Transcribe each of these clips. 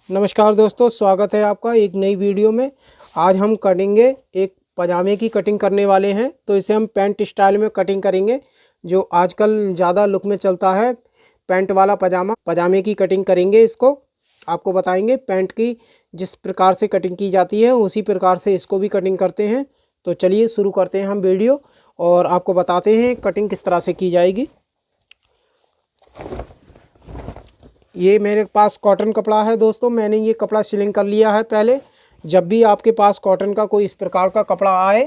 नमस्कार दोस्तों, स्वागत है आपका एक नई वीडियो में। आज हम करेंगे एक पजामे की कटिंग करने वाले हैं। तो इसे हम पैंट स्टाइल में कटिंग करेंगे, जो आजकल ज़्यादा लुक में चलता है। पैंट वाला पजामे की कटिंग करेंगे। इसको आपको बताएंगे पैंट की जिस प्रकार से कटिंग की जाती है उसी प्रकार से इसको भी कटिंग करते हैं। तो चलिए शुरू करते हैं हम वीडियो और आपको बताते हैं कटिंग किस तरह से की जाएगी। ये मेरे पास कॉटन कपड़ा है दोस्तों, मैंने ये कपड़ा सिलिंग कर लिया है पहले। जब भी आपके पास कॉटन का कोई इस प्रकार का कपड़ा आए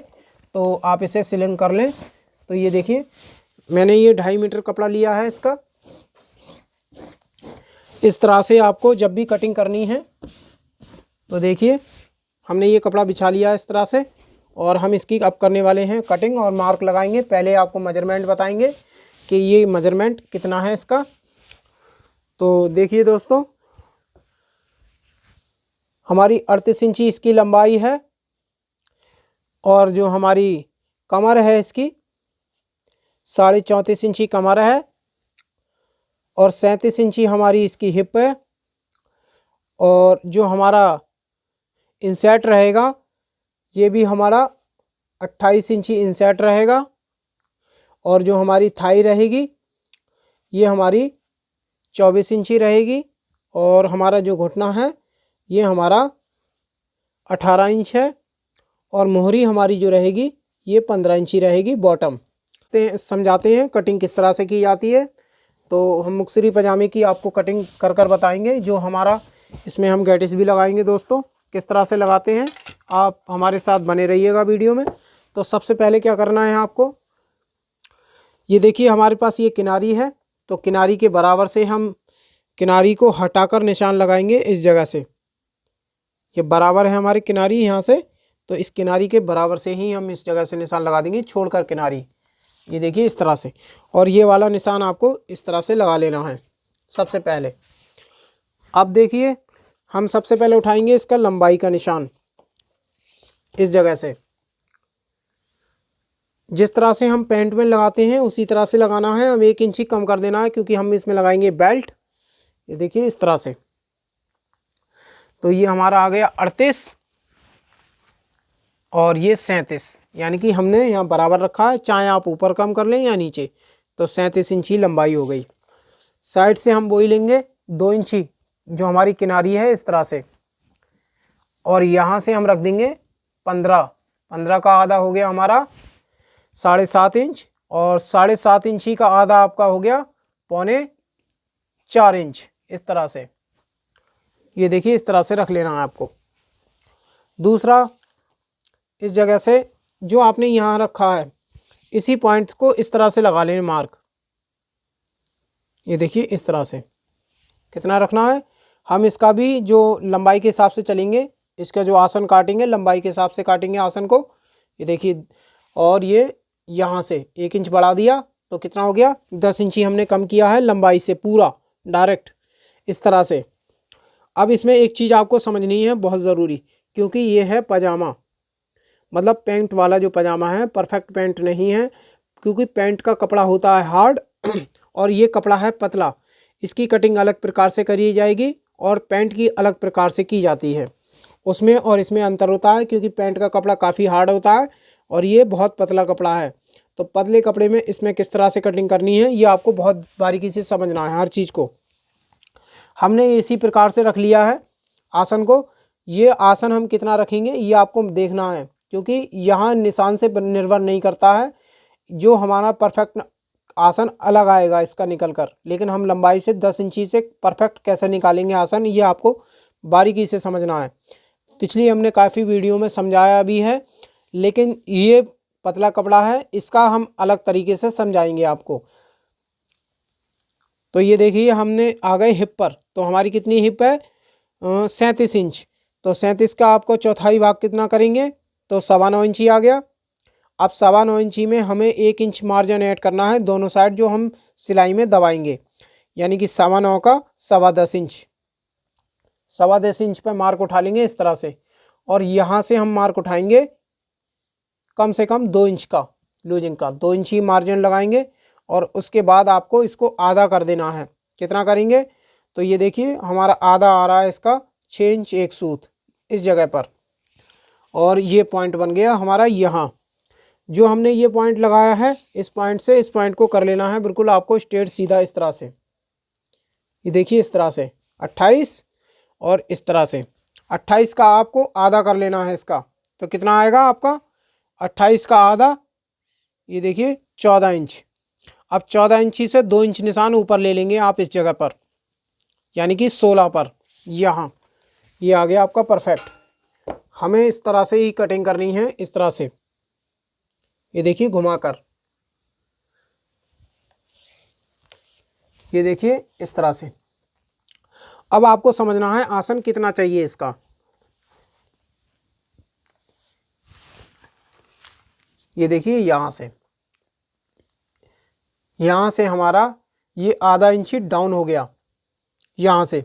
तो आप इसे सिलिंग कर लें। तो ये देखिए मैंने ये 2.5 मीटर कपड़ा लिया है इसका। इस तरह से आपको जब भी कटिंग करनी है तो देखिए हमने ये कपड़ा बिछा लिया है इस तरह से, और हम इसकी अब करने वाले हैं कटिंग और मार्क लगाएंगे। पहले आपको मेजरमेंट बताएंगे कि ये मेजरमेंट कितना है इसका। तो देखिए दोस्तों, हमारी 38 इंची इसकी लंबाई है और जो हमारी कमर है इसकी 34.5 इंची कमर है और 37 इंची हमारी इसकी हिप है। और जो हमारा इंसेट रहेगा ये भी हमारा 28 इंची इंसेट रहेगा। और जो हमारी थाई रहेगी ये हमारी 24 इंची रहेगी। और हमारा जो घुटना है ये हमारा 18 इंच है। और मोहरी हमारी जो रहेगी ये 15 इंची रहेगी बॉटम। समझाते हैं कटिंग किस तरह से की जाती है। तो हम मुक्सरी पजामे की आपको कटिंग कर कर बताएंगे। जो हमारा इसमें हम गैटिस भी लगाएंगे दोस्तों, किस तरह से लगाते हैं आप हमारे साथ बने रहिएगा वीडियो में। तो सबसे पहले क्या करना है आपको, ये देखिए हमारे पास ये किनारी है। तो किनारी के बराबर से हम किनारी को हटाकर निशान लगाएंगे इस जगह से। ये बराबर है हमारी किनारी यहाँ से, तो इस किनारी के बराबर से ही हम इस जगह से निशान लगा देंगे छोड़कर किनारी। ये देखिए इस तरह से। और ये वाला निशान आपको इस तरह से लगा लेना है सबसे पहले। अब देखिए हम सबसे पहले उठाएंगे इसका लंबाई का निशान इस जगह से। जिस तरह से हम पैंट में लगाते हैं उसी तरह से लगाना है। हम 1 इंची कम कर देना है क्योंकि हम इसमें लगाएंगे बेल्ट। ये देखिए इस तरह से। तो ये हमारा आ गया 38 और ये 37, यानी कि हमने यहाँ बराबर रखा है, चाहे आप ऊपर कम कर लें या नीचे। तो 37 इंची लंबाई हो गई। साइड से हम बोई लेंगे 2 इंची जो हमारी किनारी है इस तरह से। और यहाँ से हम रख देंगे 15 का आधा हो गया हमारा 7.5 इंच। और 7.5 इंची का आधा आपका हो गया 3.25 इंच इस तरह से। ये देखिए इस तरह से रख लेना है आपको। दूसरा, इस जगह से जो आपने यहाँ रखा है इसी पॉइंट को इस तरह से लगा लेना मार्क। ये देखिए इस तरह से कितना रखना है। हम इसका भी जो लंबाई के हिसाब से चलेंगे, इसका जो आसन काटेंगे लंबाई के हिसाब से काटेंगे आसन को। ये देखिए, और ये यहाँ से 1 इंच बढ़ा दिया तो कितना हो गया 10 इंची हमने कम किया है लंबाई से पूरा डायरेक्ट इस तरह से। अब इसमें एक चीज़ आपको समझनी है बहुत ज़रूरी, क्योंकि ये है पजामा, मतलब पैंट वाला जो पजामा है परफेक्ट पैंट नहीं है। क्योंकि पैंट का कपड़ा होता है हार्ड और ये कपड़ा है पतला। इसकी कटिंग अलग प्रकार से करी जाएगी और पैंट की अलग प्रकार से की जाती है। उसमें और इसमें अंतर होता है, क्योंकि पैंट का कपड़ा काफ़ी हार्ड होता है और ये बहुत पतला कपड़ा है। तो पतले कपड़े में इसमें किस तरह से कटिंग करनी है ये आपको बहुत बारीकी से समझना है हर चीज़ को। हमने इसी प्रकार से रख लिया है आसन को। ये आसन हम कितना रखेंगे ये आपको देखना है, क्योंकि यहाँ निशान से निर्भर नहीं करता है। जो हमारा परफेक्ट आसन अलग आएगा इसका निकल कर, लेकिन हम लंबाई से 10 इंची से परफेक्ट कैसे निकालेंगे आसन ये आपको बारीकी से समझना है। पिछली हमने काफ़ी वीडियो में समझाया भी है, लेकिन ये पतला कपड़ा है, इसका हम अलग तरीके से समझाएंगे आपको। तो ये देखिए हमने आ गए हिप पर। तो हमारी कितनी हिप है 37 इंच। तो 37 का आपको चौथाई भाग कितना करेंगे तो 9.25 इंची आ गया। अब 9.25 इंची में हमें 1 इंच मार्जिन ऐड करना है दोनों साइड, जो हम सिलाई में दबाएंगे, यानी कि 9.25 का 10.25 इंच। 10.25 इंच पे मार्क उठा लेंगे इस तरह से। और यहाँ से हम मार्क उठाएंगे कम से कम 2 इंच का लूजिंग का, 2 इंच ही मार्जिन लगाएंगे। और उसके बाद आपको इसको आधा कर देना है। कितना करेंगे तो ये देखिए हमारा आधा आ रहा है इसका 6 इंच एक सूत इस जगह पर, और ये पॉइंट बन गया हमारा। यहाँ जो हमने ये पॉइंट लगाया है, इस पॉइंट से इस पॉइंट को कर लेना है बिल्कुल आपको स्ट्रेट सीधा इस तरह से। ये देखिए इस तरह से 28 और इस तरह से 28 का आपको आधा कर लेना है इसका। तो कितना आएगा आपका 28 का आधा, ये देखिए 14 इंच। अब 14 इंची से 2 इंच निशान ऊपर ले लेंगे आप इस जगह पर, यानी कि 16 पर। यहाँ ये आ गया आपका परफेक्ट। हमें इस तरह से ही कटिंग करनी है, इस तरह से। ये देखिए घुमाकर, ये देखिए इस तरह से। अब आपको समझना है आसन कितना चाहिए इसका। ये देखिए यहाँ से हमारा ये आधा इंची डाउन हो गया यहाँ से।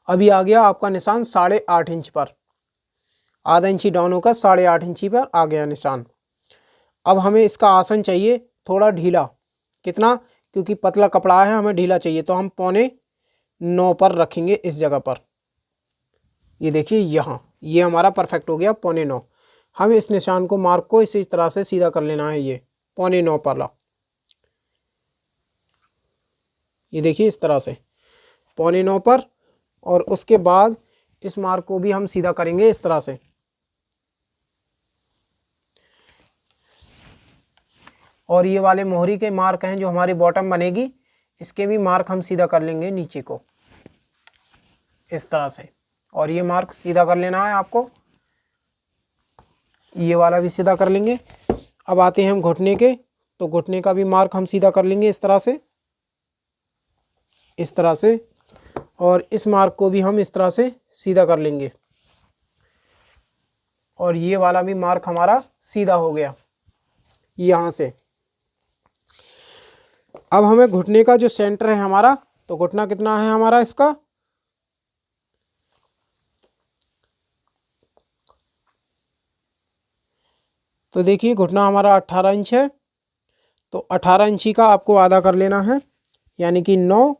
अभी आ गया आपका निशान 8.5 इंच पर, आधा इंची डाउन होकर 8.5 इंची पर आ गया निशान। अब हमें इसका आसन चाहिए थोड़ा ढीला। कितना, क्योंकि पतला कपड़ा है, हमें ढीला चाहिए, तो हम 8.25 पर रखेंगे इस जगह पर। ये देखिए यहाँ ये हमारा परफेक्ट हो गया 8.25। हम इस निशान को, मार्क को इसी तरह से सीधा कर लेना है। ये 8.25 पर ला, ये देखिए इस तरह से 8.25 पर। और उसके बाद इस मार्क को भी हम सीधा करेंगे इस तरह से। और ये वाले मोहरी के मार्क हैं जो हमारी बॉटम बनेगी, इसके भी मार्क हम सीधा कर लेंगे नीचे को इस तरह से। और ये मार्क सीधा कर लेना है आपको, ये वाला भी सीधा कर लेंगे। अब आते हैं हम घुटने के, तो घुटने का भी मार्क हम सीधा कर लेंगे इस तरह से, इस तरह से। और इस मार्क को भी हम इस तरह से सीधा कर लेंगे। और ये वाला भी मार्क हमारा सीधा हो गया यहाँ से। अब हमें घुटने का जो सेंटर है हमारा, तो घुटना कितना है हमारा इसका, तो देखिए घुटना हमारा 18 इंच है। तो 18 इंची का आपको आधा कर लेना है, यानी कि 9,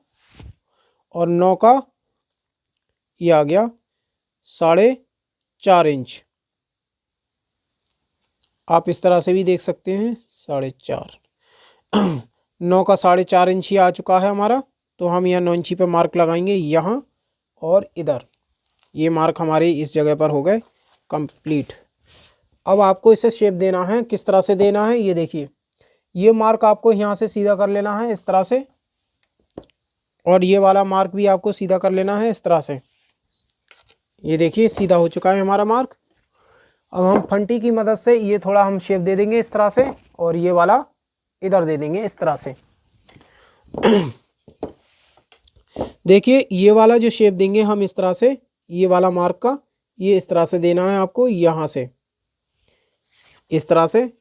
और 9 का ये आ गया 4.5 इंच। आप इस तरह से भी देख सकते हैं 4.5। 9 का 4.5 इंची आ चुका है हमारा। तो हम यहाँ 9 इंची पे मार्क लगाएंगे यहाँ और इधर। ये मार्क हमारे इस जगह पर हो गए कंप्लीट। अब आपको इसे शेप देना है, किस तरह से देना है ये देखिए। ये मार्क आपको यहाँ से सीधा कर लेना है इस तरह से, और ये वाला मार्क भी आपको सीधा कर लेना है इस तरह से। ये देखिए सीधा हो चुका है हमारा मार्क। अब हम फंटी की मदद से ये थोड़ा हम शेप दे देंगे इस तरह से, और ये वाला इधर दे देंगे इस तरह से। देखिए ये वाला जो शेप देंगे हम इस तरह से, ये वाला मार्क का ये इस तरह से देना है आपको, यहाँ से इस तरह से।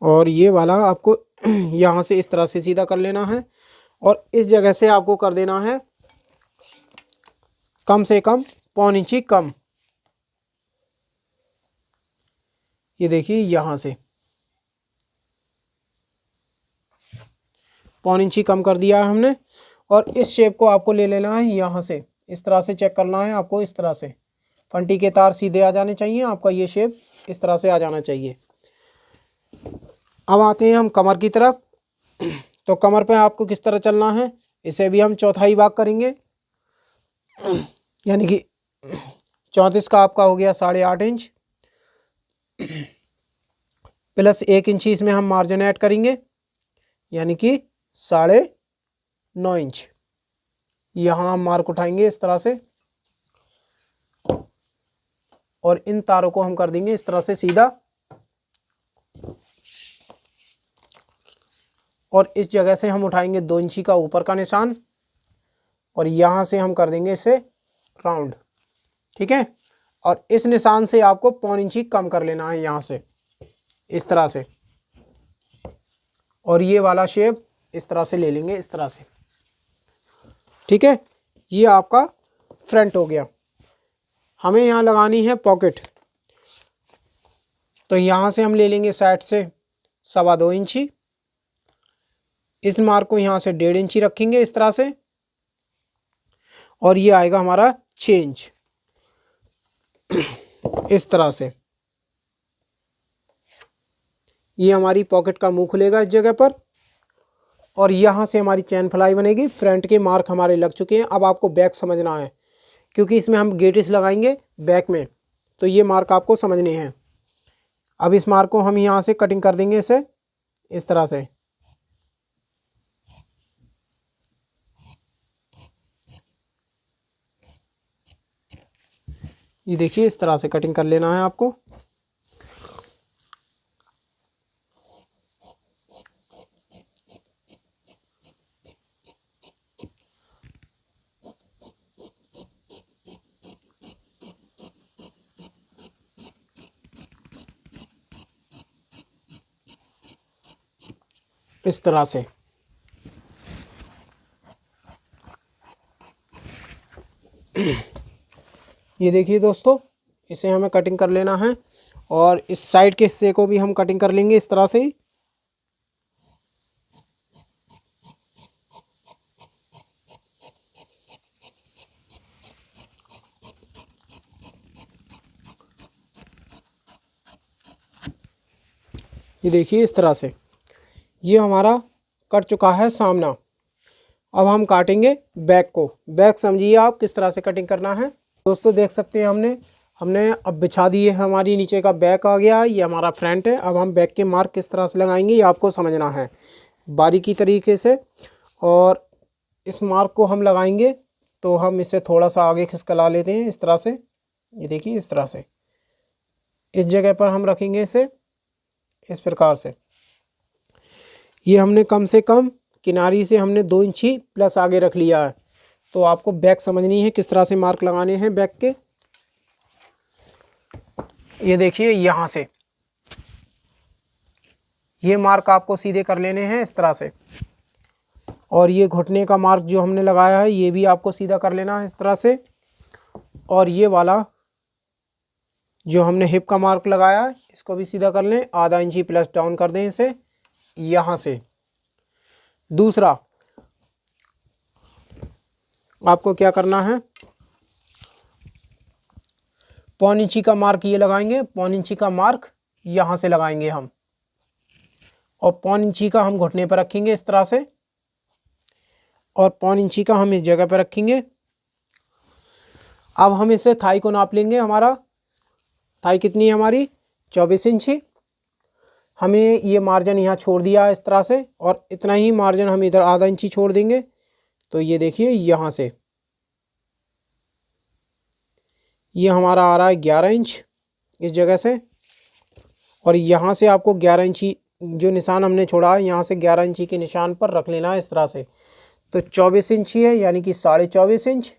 और ये वाला आपको यहाँ से इस तरह से सीधा कर लेना है। और इस जगह से आपको कर देना है कम से कम 1.25 इंची कम। ये देखिए यहाँ से 1.25 इंची कम कर दिया है हमने। और इस शेप को आपको ले लेना है यहाँ से, इस तरह से चेक करना है आपको, इस तरह से फंटी के तार सीधे आ जाने चाहिए आपका, ये शेप इस तरह से आ जाना चाहिए। अब आते हैं हम कमर की तरफ। तो कमर पे आपको किस तरह चलना है, इसे भी हम चौथाई भाग करेंगे, यानी कि 34 का आपका हो गया 8.5 इंच, प्लस 1 इंची इसमें हम मार्जिन ऐड करेंगे, यानी कि 9.5 इंच। यहाँ हम मार्क उठाएंगे इस तरह से, और इन तारों को हम कर देंगे इस तरह से सीधा। और इस जगह से हम उठाएंगे 2 इंची का ऊपर का निशान, और यहाँ से हम कर देंगे इसे राउंड, ठीक है। और इस निशान से आपको 1.25 इंची कम कर लेना है यहाँ से इस तरह से। और ये वाला शेप इस तरह से ले लेंगे इस तरह से, ठीक है। ये आपका फ्रंट हो गया। हमें यहाँ लगानी है पॉकेट, तो यहाँ से हम ले लेंगे साइड से 2.25 इंची। इस मार्क को यहाँ से 1.5 इंची रखेंगे इस तरह से। और ये आएगा हमारा 6 इंच इस तरह से। ये हमारी पॉकेट का मुंह खुलेगा इस जगह पर, और यहाँ से हमारी चैन फ्लाई बनेगी। फ्रंट के मार्क हमारे लग चुके हैं। अब आपको बैक समझना है, क्योंकि इसमें हम गेटिस लगाएंगे बैक में, तो ये मार्क आपको समझने हैं। अब इस मार्क को हम यहाँ से कटिंग कर देंगे इसे इस तरह से। ये देखिए इस तरह से कटिंग कर लेना है आपको। इस तरह से ये देखिए दोस्तों, इसे हमें कटिंग कर लेना है, और इस साइड के हिस्से को भी हम कटिंग कर लेंगे इस तरह से ही। ये देखिए इस तरह से ये हमारा कट चुका है सामना। अब हम काटेंगे बैक को। बैक समझिए आप किस तरह से कटिंग करना है। दोस्तों देख सकते हैं हमने अब बिछा दी है, हमारी नीचे का बैक आ गया, ये हमारा फ्रंट है। अब हम बैक के मार्क किस तरह से लगाएंगे ये आपको समझना है बारीकी तरीके से। और इस मार्क को हम लगाएंगे तो हम इसे थोड़ा सा आगे खिसकला लेते हैं इस तरह से। ये देखिए इस तरह से इस जगह पर हम रखेंगे इसे इस प्रकार से। ये हमने कम से कम किनारी से हमने 2 इंची प्लस आगे रख लिया है। तो आपको बैक समझनी है किस तरह से मार्क लगाने हैं बैक के। ये देखिए यहाँ से ये मार्क आपको सीधे कर लेने हैं इस तरह से। और ये घुटने का मार्क जो हमने लगाया है ये भी आपको सीधा कर लेना है इस तरह से। और ये वाला जो हमने हिप का मार्क लगाया है इसको भी सीधा कर लें, आधा इंची प्लस डाउन कर दें इसे यहाँ से। दूसरा आपको क्या करना है, 1.25 इंची का मार्क ये लगाएंगे, 1.25 इंची का मार्क यहाँ से लगाएंगे हम, और 1.25 इंची का हम घुटने पर रखेंगे इस तरह से, और 1.25 इंची का हम इस जगह पर रखेंगे। अब हम इसे थाई को नाप लेंगे। हमारा थाई कितनी है हमारी 24 इंची। हमने ये मार्जिन यहाँ छोड़ दिया है इस तरह से, और इतना ही मार्जिन हम इधर आधा इंची छोड़ देंगे। तो ये देखिए यहाँ से ये हमारा आ रहा है 11 इंच इस जगह से, और यहाँ से आपको 11 इंची जो निशान हमने छोड़ा है यहाँ से 11 इंची के निशान पर रख लेना है इस तरह से। तो 24 इंची है यानी कि 24.5 इंच,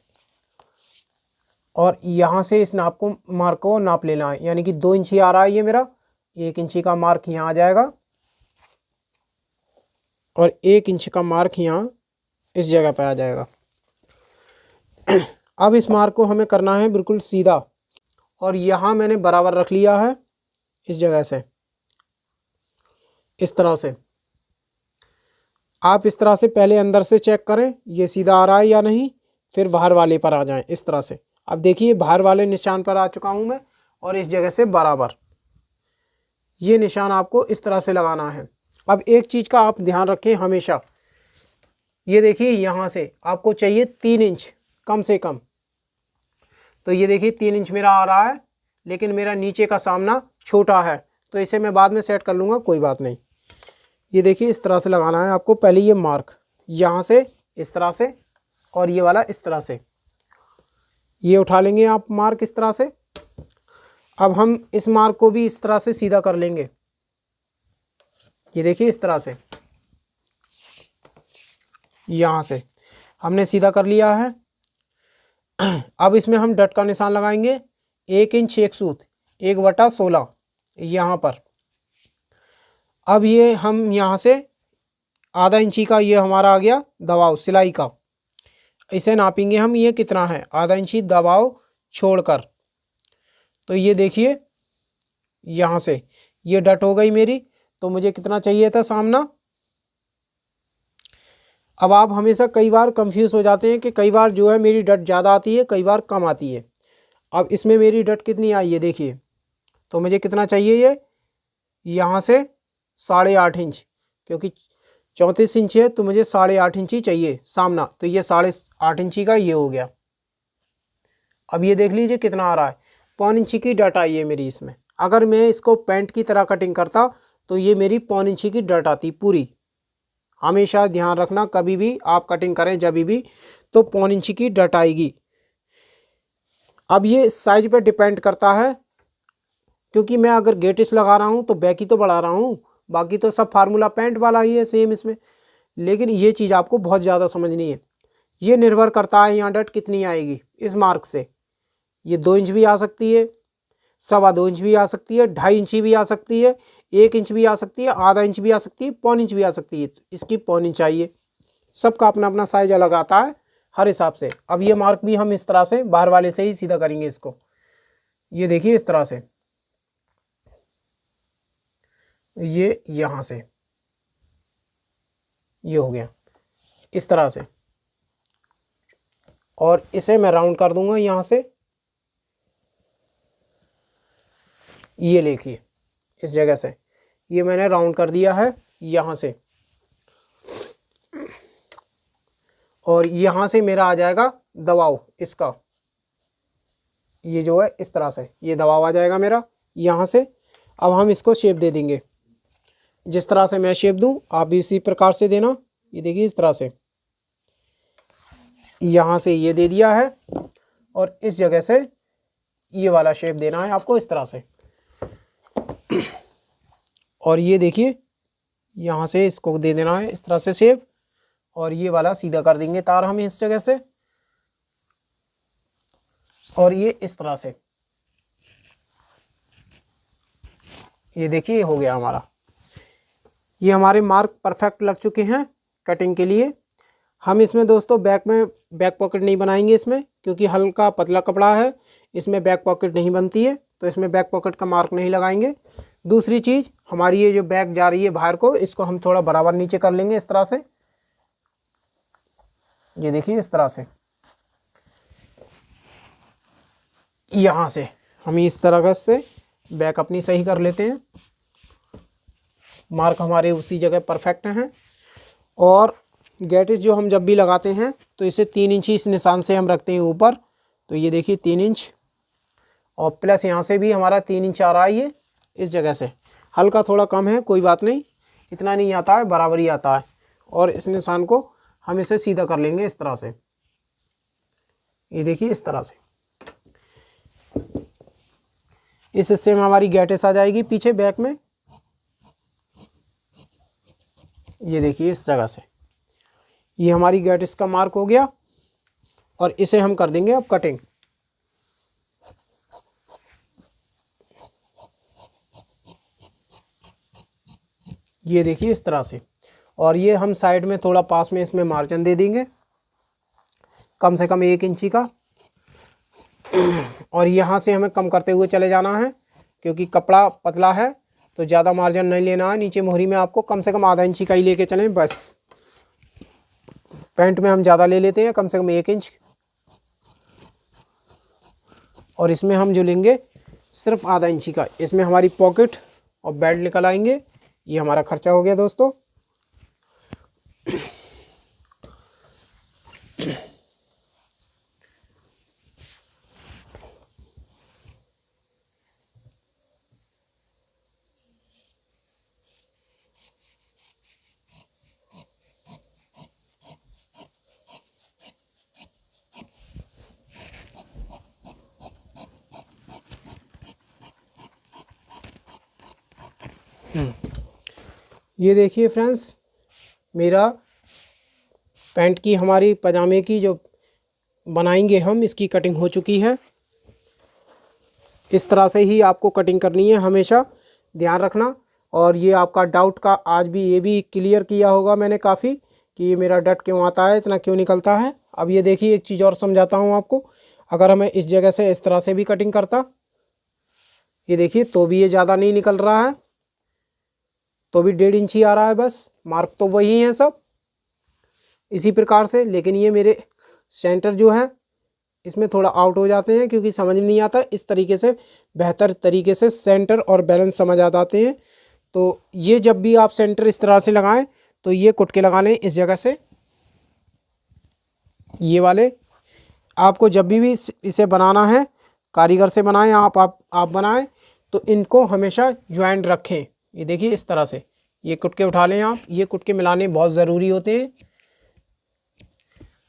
और यहाँ से इस नाप को मार्क को नाप लेना है, यानी कि 2 इंची आ रहा है ये मेरा। 1 इंची का मार्क यहाँ आ जाएगा, और 1 इंच का मार्क यहाँ इस जगह पे आ जाएगा। अब इस मार्क को हमें करना है बिल्कुल सीधा, और यहाँ मैंने बराबर रख लिया है इस जगह से इस तरह से। आप इस तरह से पहले अंदर से चेक करें ये सीधा आ रहा है या नहीं, फिर बाहर वाले पर आ जाएं इस तरह से। अब देखिए बाहर वाले निशान पर आ चुका हूँ मैं, और इस जगह से बराबर ये निशान आपको इस तरह से लगाना है। अब एक चीज़ का आप ध्यान रखें हमेशा, ये देखिए यहाँ से आपको चाहिए 3 इंच कम से कम। तो ये देखिए 3 इंच मेरा आ रहा है, लेकिन मेरा नीचे का सामना छोटा है, तो इसे मैं बाद में सेट कर लूँगा, कोई बात नहीं। ये देखिए इस तरह से लगाना है आपको। पहले ये मार्क यहाँ से इस तरह से, और ये वाला इस तरह से, ये उठा लेंगे आप मार्क इस तरह से। अब हम इस मार्क को भी इस तरह से सीधा कर लेंगे। ये देखिए इस तरह से यहाँ से हमने सीधा कर लिया है। अब इसमें हम डट का निशान लगाएंगे 1 इंच 1 सूत 1/16 यहाँ पर। अब ये हम यहाँ से आधा इंची का ये हमारा आ गया दबाव सिलाई का, इसे नापेंगे हम ये कितना है, आधा इंची दबाव छोड़कर। तो ये देखिए यहाँ से ये डट हो गई मेरी, तो मुझे कितना चाहिए था सामना, अब आप हमेशा कई बार कंफ्यूज हो जाते हैं कि कई बार जो है मेरी डट ज़्यादा आती है, कई बार कम आती है। अब इसमें मेरी डट कितनी आई है देखिए, तो मुझे कितना चाहिए ये, यहाँ से 8.5 इंच, क्योंकि 34 इंच है तो मुझे 8.5 इंच ही चाहिए सामना, तो ये 8.5 इंची का ये हो गया। अब ये देख लीजिए कितना आ रहा है, 1.25 इंची की डट आई है मेरी इसमें। अगर मैं इसको पैंट की तरह कटिंग करता तो ये मेरी 1.25 इंची की डट आती पूरी। हमेशा ध्यान रखना कभी भी आप कटिंग करें जब भी, तो 1.25 इंची की डट आएगी। अब ये साइज पे डिपेंड करता है, क्योंकि मैं अगर गेटिस लगा रहा हूँ तो बैक ही तो बढ़ा रहा हूँ, बाकी तो सब फार्मूला पैंट वाला ही है सेम इसमें। लेकिन ये चीज़ आपको बहुत ज़्यादा समझनी है। ये निर्भर करता है यहाँ डट कितनी आएगी इस मार्क से। ये 2 इंच भी आ सकती है, 2.25 इंच भी आ सकती है, 2.5 इंची भी आ सकती है, 1 इंच भी आ सकती है, आधा इंच भी आ सकती है, 1.25 इंच भी आ सकती है। तो इसकी 1.25 इंच चाहिए। सबका अपना अपना साइज अलग आता है हर हिसाब से। अब ये मार्क भी हम इस तरह से बाहर वाले से ही सीधा करेंगे इसको। ये देखिए इस तरह से, ये यहाँ से ये हो गया इस तरह से, और इसे मैं राउंड कर दूंगा यहाँ से। ये देखिए इस जगह से ये मैंने राउंड कर दिया है यहाँ से, और यहाँ से मेरा आ जाएगा दबाव इसका, ये जो है इस तरह से ये दबाव आ जाएगा मेरा यहाँ से। अब हम इसको शेप दे देंगे, जिस तरह से मैं शेप दूं आप भी इसी प्रकार से देना। ये देखिए इस तरह से यहाँ से ये दे दिया है, और इस जगह से ये वाला शेप देना है आपको इस तरह से। और ये देखिए यहाँ से इसको दे देना है इस तरह से शेप, और ये वाला सीधा कर देंगे तार हम इस जगह से, और ये इस तरह से। ये देखिए हो गया हमारा। ये हमारे मार्क परफेक्ट लग चुके हैं कटिंग के लिए। हम इसमें दोस्तों बैक पॉकेट नहीं बनाएंगे इसमें, क्योंकि हल्का पतला कपड़ा है, इसमें बैक पॉकेट नहीं बनती है, तो इसमें बैक पॉकेट का मार्क नहीं लगाएंगे। दूसरी चीज़, हमारी ये जो बैक जा रही है बाहर को, इसको हम थोड़ा बराबर नीचे कर लेंगे इस तरह से। ये देखिए इस तरह से, यहाँ से हम इस तरह से बैक अपनी सही कर लेते हैं। मार्क हमारे उसी जगह परफेक्ट हैं। और गेटिस जो हम जब भी लगाते हैं तो इसे 3 इंच इस निशान से हम रखते हैं ऊपर। तो ये देखिए 3 इंच, और प्लस यहाँ से भी हमारा 3 इंच आ रहा है। ये इस जगह से हल्का थोड़ा कम है, कोई बात नहीं, इतना नहीं आता है, बराबर ही आता है। और इस निशान को हम इसे सीधा कर लेंगे इस तरह से। ये देखिए इस तरह से, इस हिस्से में हमारी गेटिस आ जाएगी पीछे बैक में। ये देखिए इस जगह से ये हमारी गेटिस का मार्क हो गया, और इसे हम कर देंगे अब कटिंग। ये देखिए इस तरह से, और ये हम साइड में थोड़ा पास में इसमें मार्जिन दे देंगे कम से कम 1 इंची का। और यहाँ से हमें कम करते हुए चले जाना है, क्योंकि कपड़ा पतला है तो ज़्यादा मार्जिन नहीं लेना है। नीचे मोहरी में आपको कम से कम आधा इंची का ही लेके चलें बस। पैंट में हम ज़्यादा ले लेते हैं, कम से कम 1 इंच, और इसमें हम जो लेंगे सिर्फ आधा इंची का। इसमें हमारी पॉकेट और बेल्ट निकल आएंगे। ये हमारा खर्चा हो गया दोस्तों। ये देखिए फ्रेंड्स, मेरा पैंट की हमारी पजामे की जो बनाएंगे हम, इसकी कटिंग हो चुकी है। इस तरह से ही आपको कटिंग करनी है, हमेशा ध्यान रखना। और ये आपका डाउट का आज भी ये भी क्लियर किया होगा मैंने काफ़ी, कि ये मेरा डट क्यों आता है, इतना क्यों निकलता है। अब ये देखिए एक चीज़ और समझाता हूँ आपको। अगर मैं इस जगह से इस तरह से भी कटिंग करता, ये देखिए, तो भी ये ज़्यादा नहीं निकल रहा है, तो भी 1.5 इंच ही आ रहा है बस। मार्क तो वही है सब। इसी प्रकार से। लेकिन ये मेरे सेंटर जो है इसमें थोड़ा आउट हो जाते हैं क्योंकि समझ नहीं आता। इस तरीके से बेहतर तरीके से सेंटर और बैलेंस समझ आ जाते हैं। तो ये जब भी आप सेंटर इस तरह से लगाएं तो ये कुटके लगा लें इस जगह से। ये वाले आपको जब भी इसे बनाना है, कारीगर से बनाएं आप बनाएं, तो इनको हमेशा ज्वाइंट रखें। ये देखिए इस तरह से ये कुटके उठा लें आप। ये कुटके मिलाने बहुत ज़रूरी होते हैं।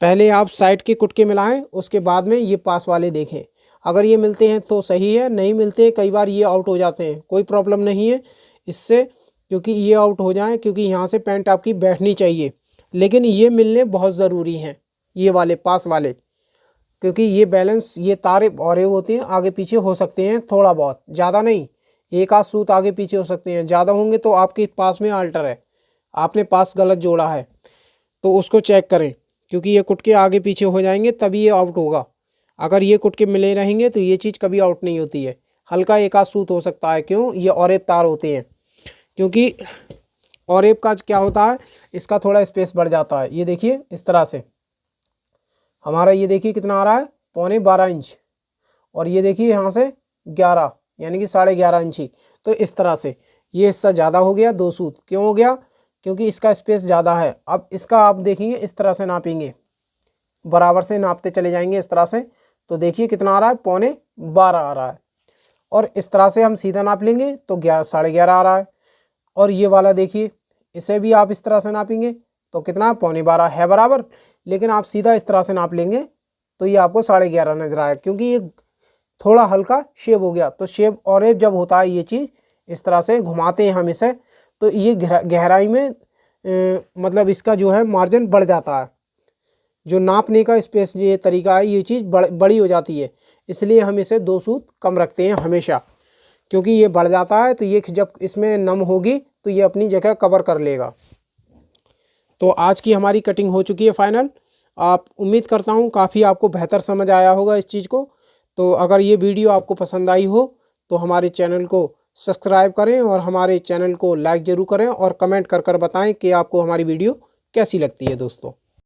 पहले आप साइड के कुटके मिलाएं, उसके बाद में ये पास वाले देखें। अगर ये मिलते हैं तो सही है, नहीं मिलते हैं कई बार ये आउट हो जाते हैं, कोई प्रॉब्लम नहीं है इससे, क्योंकि ये आउट हो जाएं, क्योंकि यहाँ से पैंट आपकी बैठनी चाहिए। लेकिन ये मिलने बहुत ज़रूरी हैं, ये वाले पास वाले, क्योंकि ये बैलेंस, ये तारे और होते हैं, आगे पीछे हो सकते हैं थोड़ा बहुत, ज़्यादा नहीं। एक आध सूत आगे पीछे हो सकते हैं, ज़्यादा होंगे तो आपके पास में आल्टर है, आपने पास गलत जोड़ा है, तो उसको चेक करें। क्योंकि ये कुटके आगे पीछे हो जाएंगे तभी ये आउट होगा। अगर ये कुटके मिले रहेंगे तो ये चीज़ कभी आउट नहीं होती है। हल्का एक आध सूत हो सकता है, क्यों, ये और एक तार होते हैं, क्योंकि और एक का क्या होता है, इसका थोड़ा स्पेस बढ़ जाता है। ये देखिए इस तरह से हमारा, ये देखिए कितना आ रहा है, 12.25 इंच, और ये देखिए यहाँ से 11 यानी कि 11.5 इंची। तो इस तरह से ये हिस्सा ज़्यादा हो गया, 2 सूत। क्यों हो गया, क्योंकि इसका स्पेस ज़्यादा है। अब इसका आप देखेंगे इस तरह से नापेंगे, बराबर से नापते चले जाएंगे इस तरह से, तो देखिए कितना आ रहा है, 12.25 आ रहा है। और इस तरह से हम सीधा नाप लेंगे तो 11.5 आ रहा है। और ये वाला देखिए, इसे भी आप इस तरह से नापेंगे तो कितना, 12.25 है बराबर। लेकिन आप सीधा इस तरह से नाप लेंगे तो ये आपको 11.5 नजर आएगा, क्योंकि ये थोड़ा हल्का शेप हो गया। तो शेप और जब होता है ये चीज़ इस तरह से घुमाते हैं हम इसे, तो ये गहराई में मतलब इसका जो है मार्जिन बढ़ जाता है। जो नापने का स्पेस ये तरीका है, ये चीज़ बड़ी हो जाती है। इसलिए हम इसे 2 सूत कम रखते हैं हमेशा, क्योंकि ये बढ़ जाता है। तो ये जब इसमें नम होगी तो ये अपनी जगह कवर कर लेगा। तो आज की हमारी कटिंग हो चुकी है फाइनल। आप उम्मीद करता हूँ काफ़ी आपको बेहतर समझ आया होगा इस चीज़ को। तो अगर ये वीडियो आपको पसंद आई हो तो हमारे चैनल को सब्सक्राइब करें और हमारे चैनल को लाइक ज़रूर करें, और कमेंट कर बताएं कि आपको हमारी वीडियो कैसी लगती है दोस्तों।